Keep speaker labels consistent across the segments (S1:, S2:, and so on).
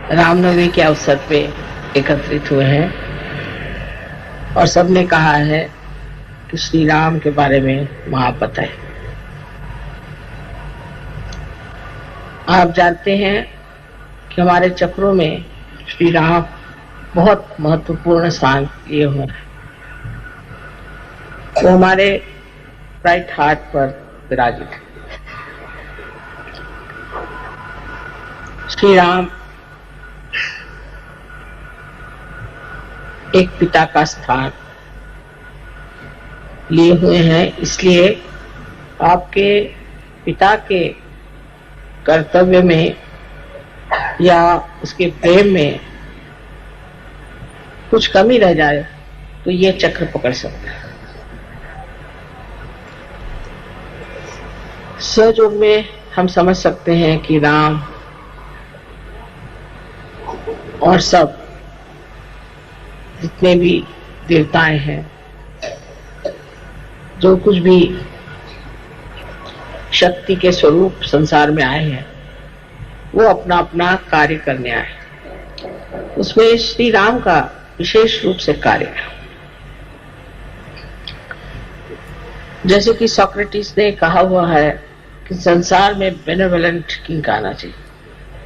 S1: रामनवमी के अवसर पे एकत्रित हुए हैं और सबने कहा है कि श्री राम के बारे में महापत है। आप जानते हैं कि हमारे चक्रों में श्री राम बहुत महत्वपूर्ण स्थान लिए हुए हैं। वो हमारे राइट हार्ट पर विराजित है। श्री राम एक पिता का स्थान लिए हुए हैं, इसलिए आपके पिता के कर्तव्य में या उसके प्रेम में कुछ कमी रह जाए तो ये चक्र पकड़ सकता है। सहयोग में हम समझ सकते हैं कि राम और सब जितने भी देवताएं हैं, जो कुछ भी शक्ति के स्वरूप संसार में आए हैं, वो अपना अपना कार्य करने आए। उसमें श्री राम का विशेष रूप से कार्य है। जैसे कि सोक्रेटिस ने कहा हुआ है कि संसार में बेनेवोलेंट किंग आना चाहिए,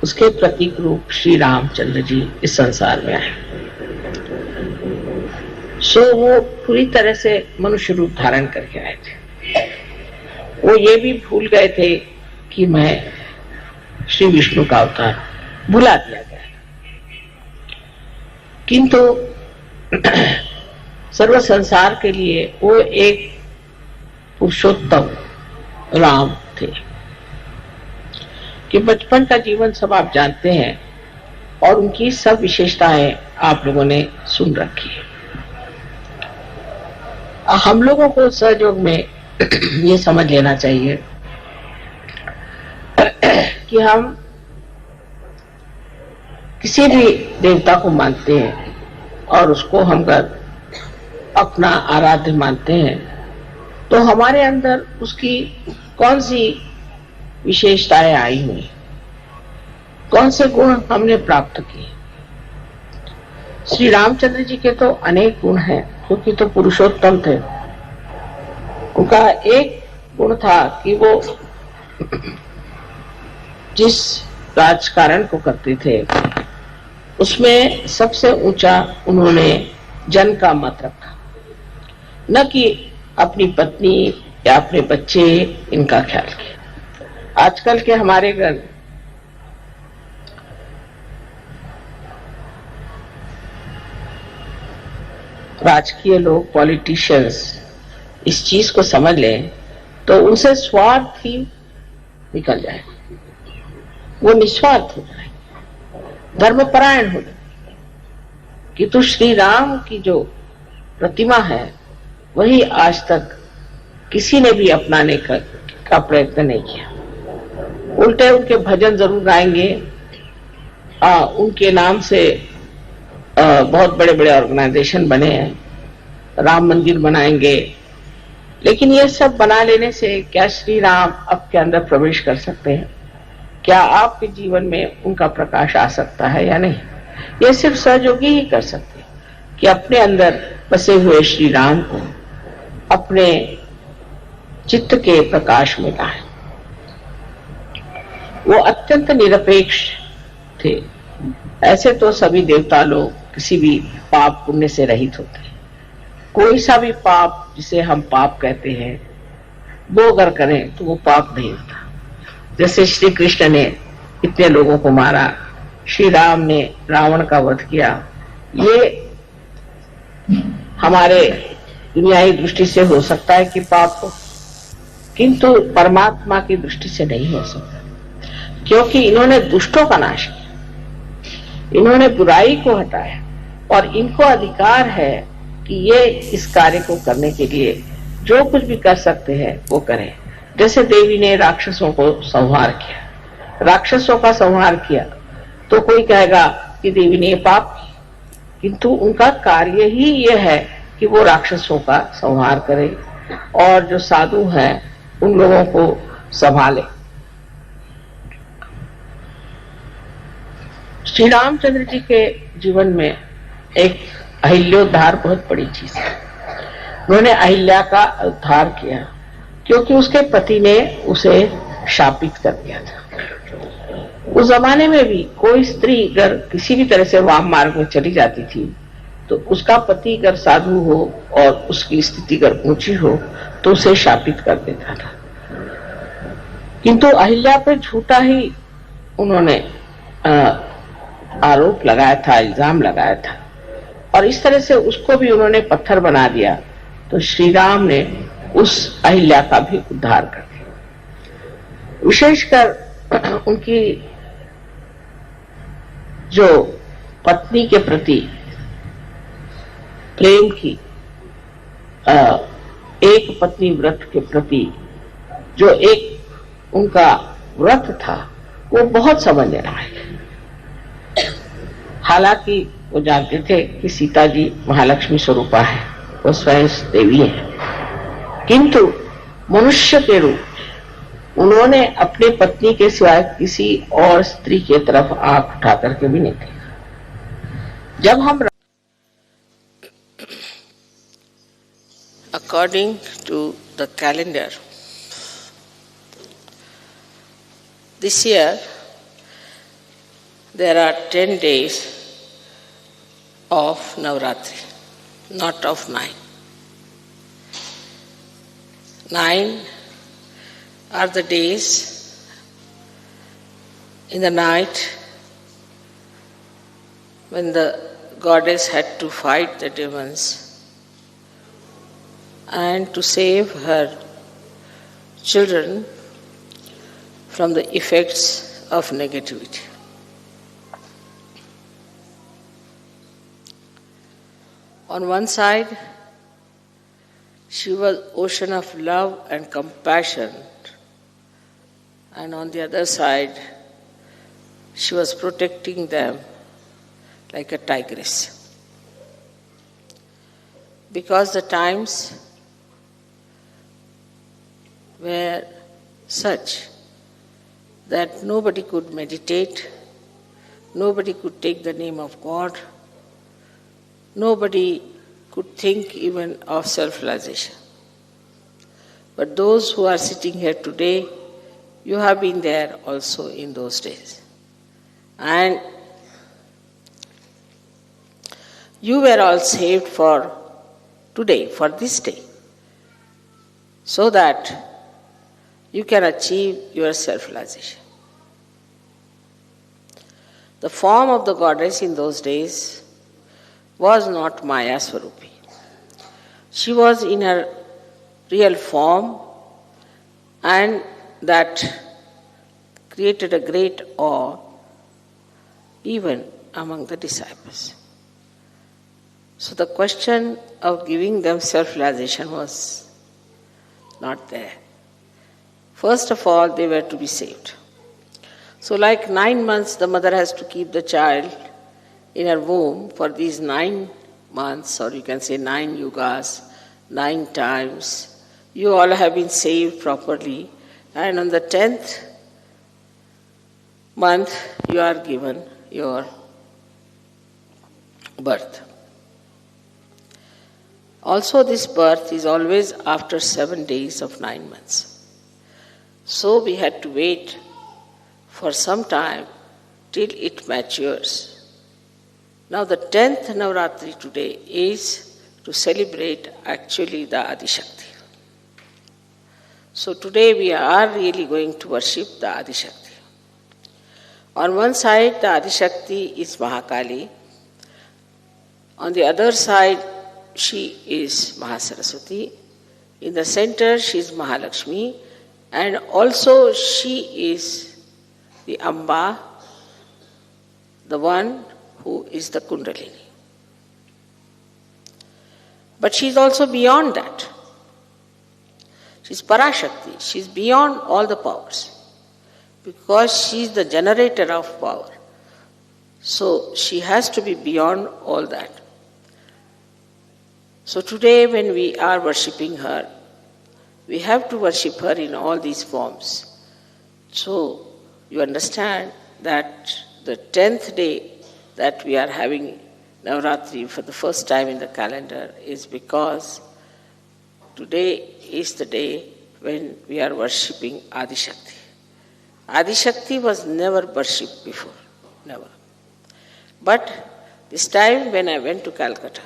S1: उसके प्रतीक रूप श्री रामचंद्र जी इस संसार में आए। सो वो पूरी तरह से मनुष्य रूप धारण करके आए थे। वो ये भी भूल गए थे कि मैं श्री विष्णु का अवतार, भुला दिया गया। किंतु सर्व संसार के लिए वो एक पुरुषोत्तम राम थे कि बचपन का जीवन सब आप जानते हैं और उनकी सब विशेषताएं आप लोगों ने सुन रखी है। हम लोगों को सहयोग में ये समझ लेना चाहिए कि हम किसी भी देवता को मानते हैं और उसको हम अपना आराध्य मानते हैं, तो हमारे अंदर उसकी कौन सी विशेषताएं आई हुई, कौन से गुण हमने प्राप्त किए। श्री रामचंद्र जी के तो अनेक गुण हैं, क्योंकि तो पुरुषोत्तम थे। उनका एक गुण था कि वो जिस राजकारण को करते थे उसमें सबसे ऊंचा उन्होंने जन का मत रखा, न कि अपनी पत्नी या अपने बच्चे इनका ख्याल किया। आजकल के हमारे घर राजकीय लोग, पॉलिटिशियंस इस चीज को समझ लें तो उनसे स्वार्थ ही निकल जाए, वो निस्वार्थ हो जाए, धर्मपरायण हो जाए। किंतु श्री राम की जो प्रतिमा है वही आज तक किसी ने भी अपनाने का प्रयत्न नहीं किया। उल्टे उनके भजन जरूर गाएंगे, उनके नाम से बहुत बड़े बड़े ऑर्गेनाइजेशन बने हैं, राम मंदिर बनाएंगे, लेकिन ये सब बना लेने से क्या श्री राम आपके अंदर प्रवेश कर सकते हैं? क्या आपके जीवन में उनका प्रकाश आ सकता है या नहीं? ये सिर्फ सहयोगी ही कर सकते हैं कि अपने अंदर बसे हुए श्री राम को अपने चित्त के प्रकाश में लाएं। वो अत्यंत निरपेक्ष थे। ऐसे तो सभी देवता लोग किसी भी पाप पुण्य से रहित होते हैं। कोई सा भी पाप जिसे हम पाप कहते हैं वो अगर करें तो वो पाप नहीं होता। जैसे श्री कृष्ण ने इतने लोगों को मारा, श्री राम ने रावण का वध किया, ये हमारे दुनियाई दृष्टि से हो सकता है कि पाप हो, किंतु परमात्मा की दृष्टि से नहीं हो सकता, क्योंकि इन्होंने दुष्टों का नाश किया, इन्होंने बुराई को हटाया और इनको अधिकार है कि ये इस कार्य को करने के लिए जो कुछ भी कर सकते हैं वो करें। जैसे देवी ने राक्षसों को संहार किया, राक्षसों का संहार किया, तो कोई कहेगा कि देवी ने ये पाप किया, किंतु उनका कार्य ही ये है कि वो राक्षसों का संहार करे और जो साधु हैं उन लोगों को संभाले। श्री रामचंद्र जी के जीवन में एक अहिल्योद्धार बहुत बड़ी चीज है। उन्होंने अहिल्या का उद्धार किया क्योंकि उसके पति ने उसे शापित कर दिया था। उस जमाने में भी कोई स्त्री अगर किसी भी तरह से वाम मार्ग में चली जाती थी तो उसका पति अगर साधु हो और उसकी स्थिति अगर ऊंची हो तो उसे शापित कर देता था। किंतु अहिल्या पे झूठा ही उन्होंने आरोप लगाया था, इल्जाम लगाया था और इस तरह से उसको भी उन्होंने पत्थर बना दिया। तो श्री राम ने उस अहिल्या का भी उद्धार कर दिया। विशेषकर उनकी जो पत्नी के प्रति प्रेम की, एक पत्नी व्रत के प्रति जो एक उनका व्रत था वो बहुत समझ रहा है। हालांकि वो जानते थे कि सीता जी महालक्ष्मी स्वरूपा है, वो स्वयं देवी है, किंतु मनुष्य के रूप उन्होंने अपने पत्नी के सिवाय किसी और स्त्री की तरफ आंख उठा करके भी नहीं देखा। जब हम
S2: According to the calendar, this year there are 10 days of Navratri, not of 9. 9 are the days in the night when the goddess had to fight the demons and to save her children from the effects of negativity. On one side, she was ocean of love and compassion, and on the other side, she was protecting them like a tigress. Because the times were such that nobody could meditate, nobody could take the name of God, nobody could think even of self-realization. But those who are sitting here today, you have been there also in those days. And you were all saved for today, for this day, so that you can achieve your self-realization. The form of the goddess in those days was not Maya Swarupi. She was in her real form, and that created a great awe even among the disciples. So the question of giving them self-realization was not there. First of all, they were to be saved. So like 9 months, the mother has to keep the child in her womb for these 9 months, or you can say 9 yugas, 9 times. You all have been saved properly, and on the 10th month, you are given your birth. Also, this birth is always after 7 days of 9 months. So we had to wait for some time till it matures. Now the 10th Navratri today is to celebrate actually the Adishakti. So today we are really going to worship the Adishakti. On one side the Adishakti is Mahakali. On the other side she is Mahasaraswati. In the center she is Mahalakshmi. And also she is the Amba, the one who is the Kundalini. But she is also beyond that. She is Parashakti. She is beyond all the powers. Because she is the generator of power. So she has to be beyond all that. So today when we are worshipping her, we have to worship her in all these forms. So you understand that the 10th day that we are having Navratri for the first time in the calendar is because today is the day when we are worshipping Adi Shakti. Adi Shakti was never worshipped before, never. But this time when I went to Calcutta,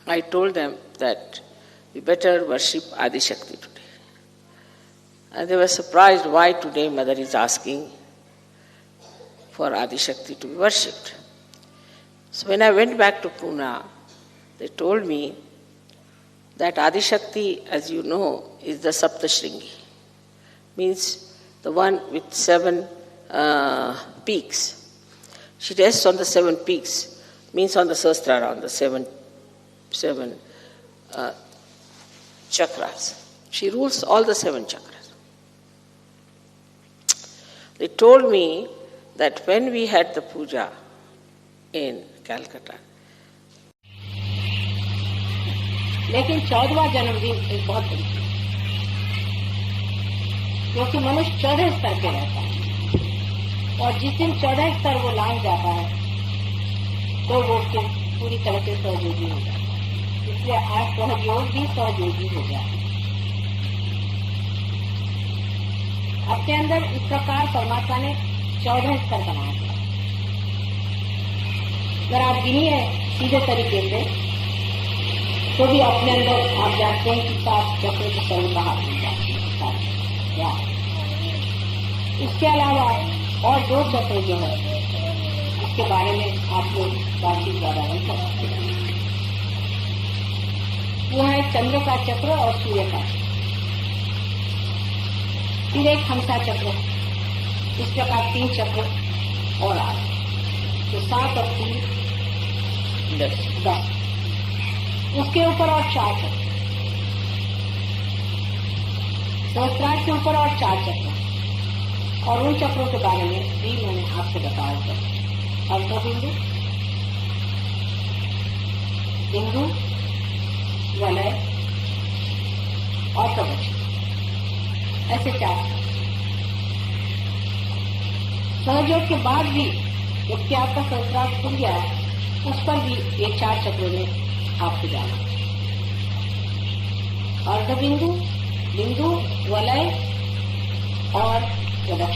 S2: I told them that we better worship Adi Shakti today. And they were surprised why today Mother is asking for Adi Shakti to be worshipped. So when I went back to Pune, they told me that Adi Shakti, as you know, is the Saptashringi, means the one with 7 peaks. She rests on the 7 peaks, means on the Sahasrara, on the seven chakras. She rules all the 7 chakras. They told me that when we had the puja in Calcutta,
S3: लेकिन 14वां जन्मदिन एक बहुत बड़ी चीज, क्योंकि मनुष्य 14 स्तर पे रहता है और जिस दिन 14 स्तर वो लांघ जाता है तो वो फिर पूरी तरह से सहयोगी हो जाता है। इसलिए आज सहयोग भी सहयोगी हो गया। अपने अंदर इस प्रकार परमात्मा ने 14 स्तर बनाए हैं। अगर आप गिनिए सीधे तरीके से तो भी अपने अंदर आप जानते हैं कि 7 चक्र के सर्व कहा क्या। इसके अलावा और 2 चक्र जो है उसके बारे में आप लोग बातचीत ज्यादा नहीं कर सकते। वो है चंद्र का चक्र और सूर्य का चक्र, फिर एक हंसा चक्र, इस प्रकार 3 चक्र और आगे तो 7 और 3 10। उसके ऊपर और 4 चक्र, सहस्त्रार के ऊपर और 4 चक्र, और उन चक्रों के बारे में भी मैंने आपसे बताया था। अर्धबिंदु, बिंदु, वलय और कवच, ऐसे 4 सहयोग के बाद भी जबकि आपका सहस्त्रार खुल गया उस पर भी ये 4 चक्रों ने आपको जाना। अर्धबिंदु, बिंदु, वलय और कवच,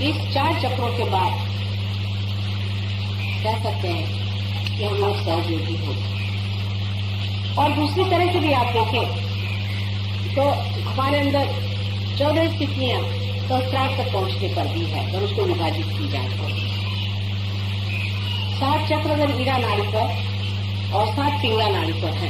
S3: इस 4 चक्रों के बाद कह सकते हैं कि हम लोग सहयोगी हो। और दूसरी तरह से भी आप देखें तो हमारे अंदर 14 स्थितियां सहस्त्रार तक पहुंचने पर भी है और उसको विभाजित की जाए तो 7 चक्र अगर ईड़ा नाड़ी पर और 7 पिंगला नाड़ी पर है